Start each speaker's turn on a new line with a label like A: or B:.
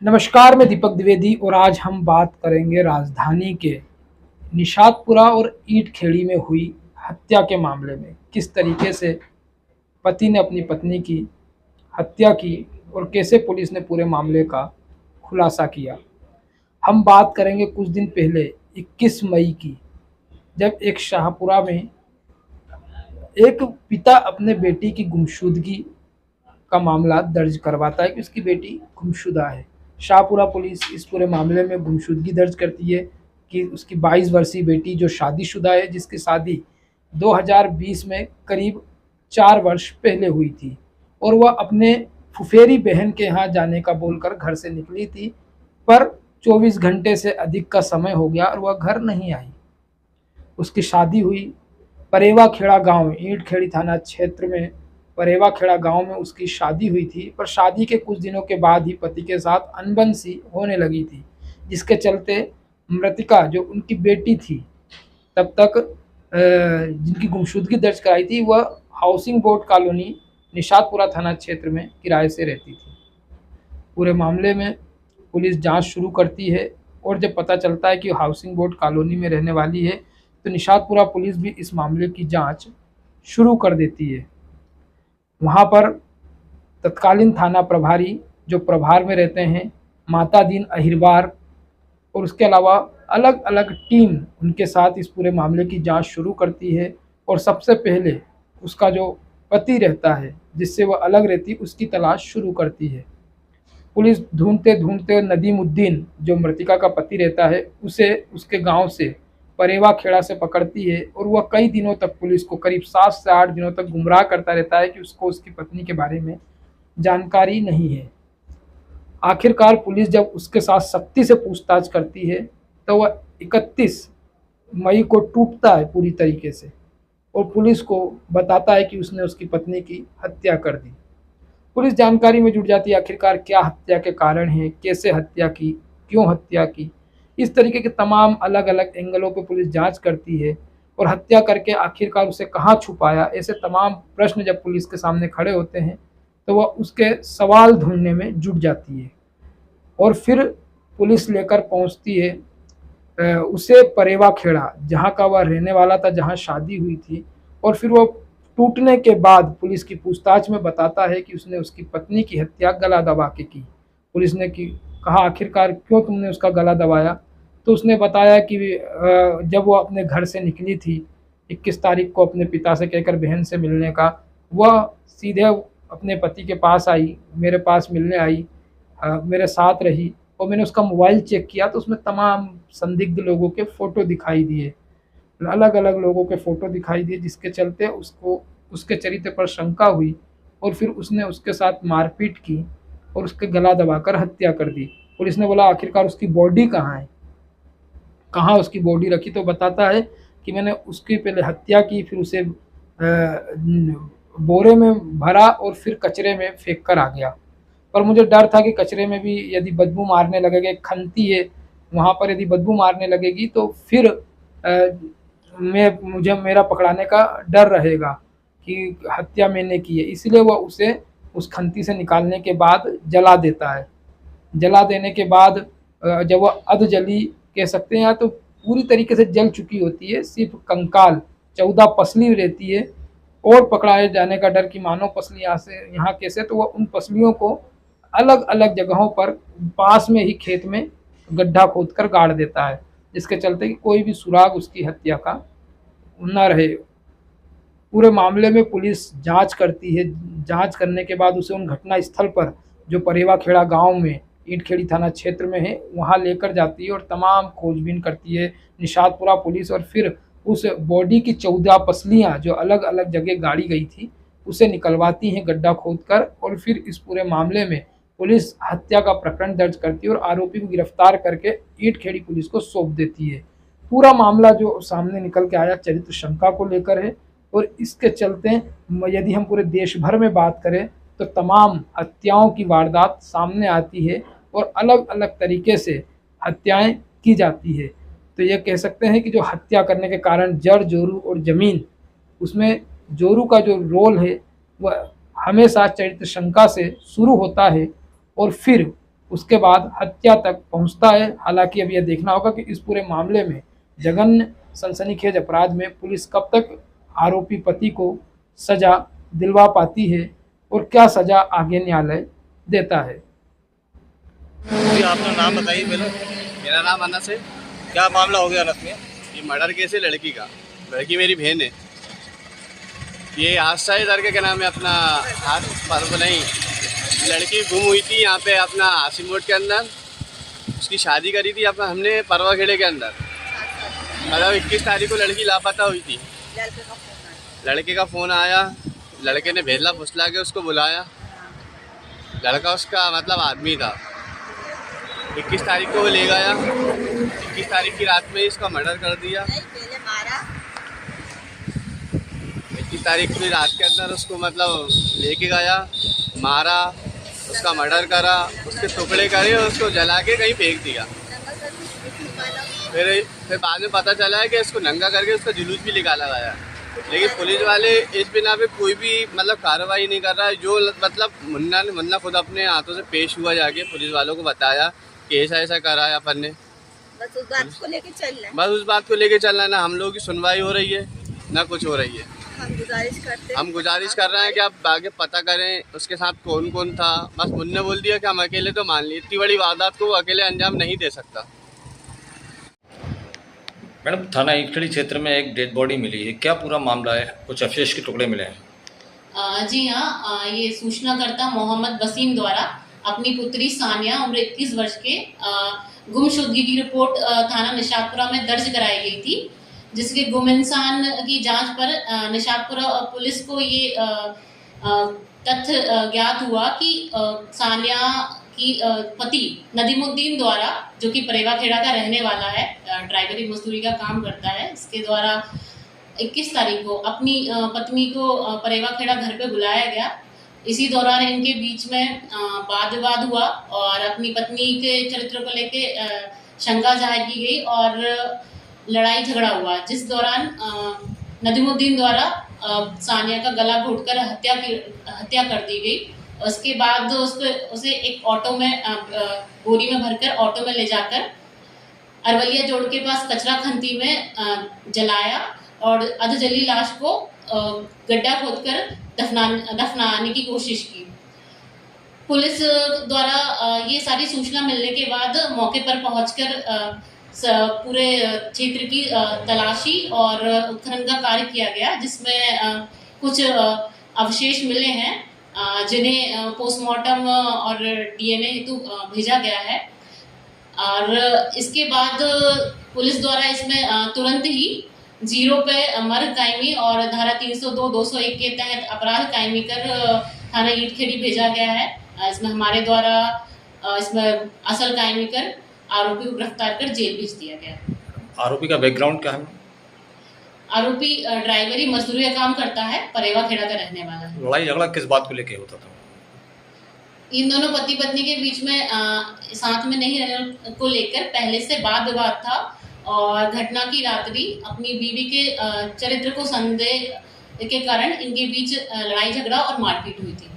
A: नमस्कार, मैं दीपक द्विवेदी और आज हम बात करेंगे राजधानी के निशातपुरा और ईंट-खेड़ी में हुई हत्या के मामले में। किस तरीके से पति ने अपनी पत्नी की हत्या की और कैसे पुलिस ने पूरे मामले का खुलासा किया। हम बात करेंगे कुछ दिन पहले 21 मई की, जब एक शाहपुरा में एक पिता अपने बेटी की गुमशुदगी का मामला दर्ज करवाता है कि उसकी बेटी गुमशुदा है। शाहपुरा पुलिस इस पूरे मामले में गुमशुदगी दर्ज करती है कि उसकी 22 वर्षीय बेटी जो शादीशुदा है, जिसकी शादी 2020 में करीब 4 वर्ष पहले हुई थी और वह अपने फुफेरी बहन के यहाँ जाने का बोलकर घर से निकली थी, पर 24 घंटे से अधिक का समय हो गया और वह घर नहीं आई। उसकी शादी हुई परेवा खेड़ा गाँव में, ईंट खेड़ी थाना क्षेत्र में परेवा खेड़ा गांव में उसकी शादी हुई थी, पर शादी के कुछ दिनों के बाद ही पति के साथ अनबन सी होने लगी थी, जिसके चलते मृतिका जो उनकी बेटी थी तब तक जिनकी गुमशुदगी दर्ज कराई थी, वह हाउसिंग बोर्ड कॉलोनी निशातपुरा थाना क्षेत्र में किराए से रहती थी। पूरे मामले में पुलिस जांच शुरू करती है और जब पता चलता है कि हाउसिंग बोर्ड कॉलोनी में रहने वाली है, तो निशातपुरा पुलिस भी इस मामले की जांच शुरू कर देती है। वहाँ पर तत्कालीन थाना प्रभारी जो प्रभार में रहते हैं, माता दीन अहिरवार, और उसके अलावा अलग अलग टीम उनके साथ इस पूरे मामले की जांच शुरू करती है और सबसे पहले उसका जो पति रहता है जिससे वह अलग रहती, उसकी तलाश शुरू करती है। पुलिस ढूंढते ढूंढते नदीमुद्दीन जो मृतिका का पति रहता है उसे उसके गांव से परेवा खेड़ा से पकड़ती है और वह कई दिनों तक पुलिस को करीब 7 से 8 दिनों तक गुमराह करता रहता है कि उसको उसकी पत्नी के बारे में जानकारी नहीं है। आखिरकार पुलिस जब उसके साथ सख्ती से पूछताछ करती है तो वह 31 मई को टूटता है पूरी तरीके से और पुलिस को बताता है कि उसने उसकी पत्नी की हत्या कर दी। पुलिस जानकारी में जुट जाती है आखिरकार क्या हत्या के कारण है, कैसे हत्या की, क्यों हत्या की। इस तरीके के तमाम अलग अलग एंगलों पर पुलिस जांच करती है और हत्या करके आखिरकार उसे कहाँ छुपाया, ऐसे तमाम प्रश्न जब पुलिस के सामने खड़े होते हैं तो वह उसके सवाल ढूंढने में जुट जाती है और फिर पुलिस लेकर पहुंचती है उसे परेवा खेड़ा जहाँ का वह रहने वाला था, जहाँ शादी हुई थी। और फिर वो टूटने के बाद पुलिस की पूछताछ में बताता है कि उसने उसकी पत्नी की हत्या गला दबा के की। पुलिस ने कहा आखिरकार क्यों तुमने उसका गला दबाया, तो उसने बताया कि जब वो अपने घर से निकली थी 21 तारीख को अपने पिता से कहकर बहन से मिलने का, वह सीधे अपने पति के पास आई, मेरे पास मिलने आई, मेरे साथ रही और मैंने उसका मोबाइल चेक किया तो उसमें तमाम संदिग्ध लोगों के फ़ोटो दिखाई दिए, अलग अलग लोगों के फ़ोटो दिखाई दिए, जिसके चलते उसको उसके चरित्र पर शंका हुई और फिर उसने उसके साथ मारपीट की और उसके गला दबाकर हत्या कर दी। पुलिस ने बोला आखिरकार उसकी बॉडी कहाँ है, कहाँ उसकी बॉडी रखी, तो बताता है कि मैंने उसकी पहले हत्या की, फिर उसे बोरे में भरा और फिर कचरे में फेंक कर आ गया। पर मुझे डर था कि कचरे में भी यदि बदबू मारने लगेगा, एक खंती है वहाँ पर, यदि बदबू मारने लगेगी तो फिर मुझे मेरा पकड़ाने का डर रहेगा कि हत्या मैंने की है। इसलिए वह उसे उस खंती से निकालने के बाद जला देता है। जला देने के बाद जब वह अध जली कह सकते हैं या तो पूरी तरीके से जल चुकी होती है, सिर्फ कंकाल 14 पसली रहती है और पकड़ाए जाने का डर कि मानो पसली यहाँ से यहाँ कैसे, तो वह उन पसलियों को अलग अलग जगहों पर पास में ही खेत में गड्ढा खोदकर गाड़ देता है, जिसके चलते कि कोई भी सुराग उसकी हत्या का न रहे। पूरे मामले में पुलिस जांच करती है। जांच करने के बाद उसे उन घटना स्थल पर जो परेवा खेड़ा गांव में ईंट खेड़ी थाना क्षेत्र में है वहां लेकर जाती है और तमाम खोजबीन करती है निशातपुरा पुलिस। और फिर उस बॉडी की 14 पसलियां जो अलग अलग जगह गाड़ी गई थी उसे निकलवाती हैं गड्ढा खोदकर, और फिर इस पूरे मामले में पुलिस हत्या का प्रकरण दर्ज करती है और आरोपी को गिरफ्तार करके ईंट खेड़ी पुलिस को सौंप देती है। पूरा मामला जो सामने निकल के आया चरित्र शंका को लेकर है और इसके चलते यदि हम पूरे देश भर में बात करें तो तमाम हत्याओं की वारदात सामने आती है और अलग अलग तरीके से हत्याएं की जाती है। तो ये कह सकते हैं कि जो हत्या करने के कारण जड़ जोरू और ज़मीन, उसमें जोरू का जो रोल है वह हमेशा चरित्र शंका से शुरू होता है और फिर उसके बाद हत्या तक पहुंचता है। हालांकि अब यह देखना होगा कि इस पूरे मामले में जघन्य सनसनीखेज अपराध में पुलिस कब तक आरोपी पति को सजा दिलवा पाती है और क्या सजा आगे न्यायालय देता है।
B: जी अपना नाम बताइए पहले।
C: मेरा नाम अनस है।
B: क्या मामला हो गया अनस में?
C: ये मर्डर केस है लड़की का। लड़की मेरी बहन है। ये हादसा है इधर के क्या नाम है अपना हाथ पर नहीं, लड़की गुम हुई थी यहाँ पे अपना हासिम मोड़ के अंदर। उसकी शादी करी थी अपना हमने परवा खेड़े के अंदर। मतलब 21 तारीख को लड़की लापता हुई थी। लड़के का फ़ोन आया, लड़के ने भेजला फुसला के उसको बुलाया। लड़का उसका मतलब आदमी था। 21 तारीख को वो ले गया। 21 तारीख की रात में इसका मर्डर कर दिया। 21 तारीख की रात के अंदर उसको मतलब लेके गया, मारा, उसका मर्डर करा, उसके टुकड़े करे और उसको जला के कहीं फेंक दिया। फिर बाद में पता चला है कि इसको नंगा करके उसका जुलूस भी निकाला गया। लेकिन पुलिस वाले इस बिना पे कोई भी मतलब कार्रवाई नहीं कर रहा है। जो मतलब मुन्ना खुद अपने हाथों से पेश हुआ, जाके पुलिस वालों को बताया कि ऐसा ऐसा करा है अपन ने।
D: बस उस बात को लेके चल रहा है।
C: बस उस बात को लेके चल रहा है। ना हम लोगों की सुनवाई हो रही है ना कुछ हो रही है। हम गुजारिश कर रहे हैं कि आप आगे पता करें उसके साथ कौन कौन था। बस मुन्ने बोल दिया कि हम अकेले तो मान लिए, इतनी बड़ी वारदात को वो अकेले अंजाम नहीं दे सकता।
B: मैडम थाना ईटखेड़ी क्षेत्र में एक डेड बॉडी मिली है, क्या पूरा मामला है? कुछ अवशेष के टुकड़े मिले हैं।
E: जी हाँ, ये सूचनाकर्ता मोहम्मद वसीम द्वारा अपनी पुत्री सानिया उम्र 21 वर्ष के गुमशुदगी की रिपोर्ट थाना निशातपुरा में दर्ज कराई गई थी, जिसके गुम इंसान की जांच पर निशातपुरा पुलिस को ये तथ्य ज्ञात हुआ कि सानिया की पति नदीमुद्दीन द्वारा, जो कि परेवाखेड़ा का रहने वाला है, ड्राइवरी मजदूरी का काम करता है, इसके द्वारा 21 तारीख को अपनी पत्नी को परेवाखेड़ा घर पे बुलाया गया। इसी दौरान इनके बीच में वाद विवाद हुआ और अपनी पत्नी के चरित्र को लेके शंका जाहिर की गई और लड़ाई झगड़ा हुआ, जिस दौरान नदीमुद्दीन द्वारा सानिया का गला घोटकर हत्या कर दी गई। उसके बाद उसे एक ऑटो में बोरी में भरकर ऑटो में ले जाकर अरवलिया जोड़ के पास कचरा खंती में जलाया और अधजली लाश को गड्ढा खोदकर दफनाने की कोशिश की। पुलिस द्वारा ये सारी सूचना मिलने के बाद मौके पर पहुंचकर पूरे क्षेत्र की तलाशी और उत्खनन का कार्य किया गया, जिसमें कुछ अवशेष मिले हैं जिन्हें पोस्टमार्टम और डीएनए हेतु भेजा गया है। और इसके बाद पुलिस द्वारा इसमें तुरंत ही 0 पे मर्ग कायमी और धारा 302, 201 के तहत अपराध कायमी कर थाना ईटखेड़ी भेजा गया है। इसमें हमारे द्वारा इसमें असल कायमी कर आरोपी को गिरफ्तार कर जेल भेज दिया गया।
B: आरोपी का बैकग्राउंड क्या है?
E: आरोपी ड्राइवरी मजदूरी का काम करता है, परेवाखेड़ा का रहने वाला है।
B: लड़ाई झगड़ा किस बात को लेके होता था?
E: इन दोनों पति पत्नी के बीच में साथ में नहीं रहने को लेकर पहले से वाद विवाद था और घटना की रात्रि अपनी बीवी के चरित्र को संदेह के कारण इनके बीच लड़ाई झगड़ा और मारपीट हुई थी।